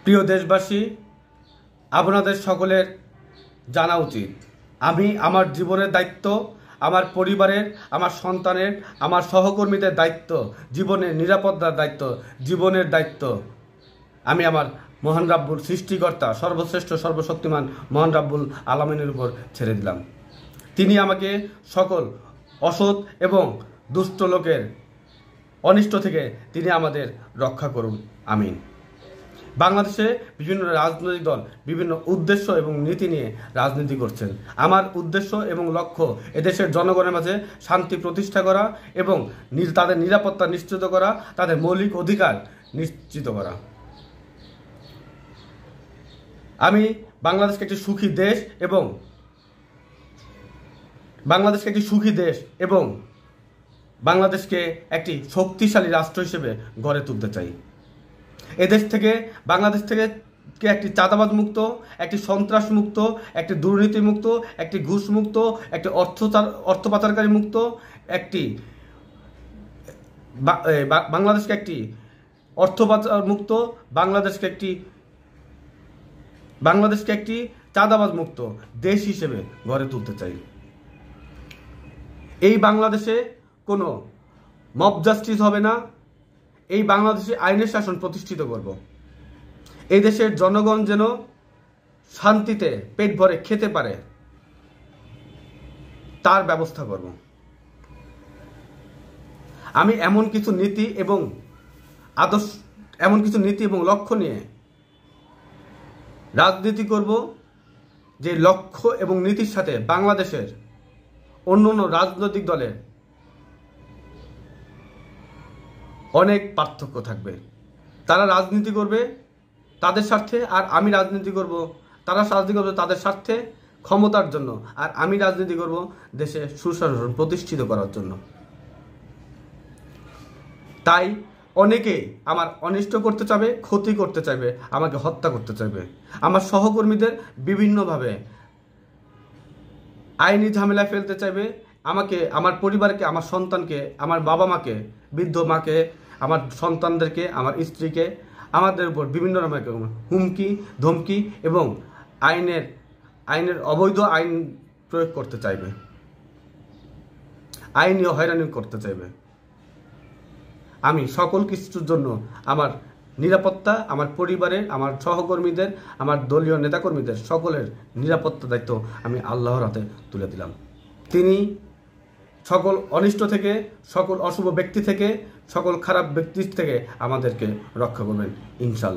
প্রিয় দেশবাসী, আপনাদের সকলের জানা উচিত আমি আমার জীবনের দায়িত্ব, আমার পরিবারের, আমার সন্তানের, আমার সহকর্মীদের দায়িত্ব, জীবনের নিরাপত্তার দায়িত্ব, জীবনের দায়িত্ব আমি আমার মহান রাব্বুল সৃষ্টিকর্তা সর্বশ্রেষ্ঠ সর্বশক্তিমান মহান রাব্বুল আলামিনের উপর ছেড়ে দিলাম। তিনি আমাকে সকল অসৎ এবং দুষ্ট লোকের অনিষ্ট থেকে তিনি আমাদের রক্ষা করুন, আমিন। বাংলাদেশে বিভিন্ন রাজনৈতিক দল বিভিন্ন উদ্দেশ্য এবং নীতি নিয়ে রাজনীতি করছেন। আমার উদ্দেশ্য এবং লক্ষ্য এদেশের জনগণের মাঝে শান্তি প্রতিষ্ঠা করা এবং তাদের নিরাপত্তা নিশ্চিত করা, তাদের মৌলিক অধিকার নিশ্চিত করা। আমি বাংলাদেশকে একটি সুখী দেশ এবং বাংলাদেশকে একটি শক্তিশালী রাষ্ট্র হিসেবে গড়ে তুলতে চাই। বাংলাদেশ থেকে একটি চাঁদাবাজ মুক্ত, একটি সন্ত্রাস মুক্ত, একটি দুর্নীতি মুক্ত, একটি ঘুষ মুক্ত, একটি অর্থ পাচারকারী মুক্ত, বাংলাদেশকে একটি অর্থ পাচার মুক্ত, বাংলাদেশকে একটি চাঁদাবাজ মুক্ত দেশ হিসেবে গড়ে তুলতে চাই। এই বাংলাদেশে কোনো মব জাস্টিস হবে না। এই বাংলাদেশে আইনের শাসন প্রতিষ্ঠিত করব। এই দেশের জনগণ যেন শান্তিতে পেট ভরে খেতে পারে তার ব্যবস্থা করব। আমি এমন কিছু নীতি এবং লক্ষ্য নিয়ে রাজনীতি করব যে লক্ষ্য এবং নীতির সাথে বাংলাদেশের অন্য রাজনৈতিক দলের অনেক পার্থক্য থাকবে। তারা রাজনীতি করবে তাদের স্বার্থে, আর আমি রাজনীতি করব তাদের স্বার্থে, ক্ষমতার জন্য, আর আমি রাজনীতি করব দেশে সুশাসন প্রতিষ্ঠিত করার জন্য। তাই অনেকেই আমার অনিষ্ট করতে চাইবে, ক্ষতি করতে চাইবে, আমাকে হত্যা করতে চাইবে। আমার সহকর্মীদের বিভিন্নভাবে আইনি ঝামেলায় ফেলতে চাইবে, আমাকে, আমার পরিবারকে, আমার সন্তানকে, আমার বাবা মাকে, বৃদ্ধ মাকে, আমার সন্তানদেরকে, আমার স্ত্রীকে, আমাদের উপর বিভিন্ন রকমের হুমকি ধমকি এবং আইনের অবৈধ আইন প্রয়োগ করতে চাইবে, আইনি হয়রানি করতে চাইবে। আমি সকল কিছুর জন্য আমার নিরাপত্তা, আমার পরিবারের, আমার সহকর্মীদের, আমার দলীয় নেতাকর্মীদের সকলের নিরাপত্তা দায়িত্ব আমি আল্লাহর হাতে তুলে দিলাম। তিনি সকল অনিষ্ট থেকে, সকল অশুভ ব্যক্তি থেকে, সকল খারাপ ব্যক্তি থেকে আমাদেরকে রক্ষা করবেন ইনশাআল্লাহ।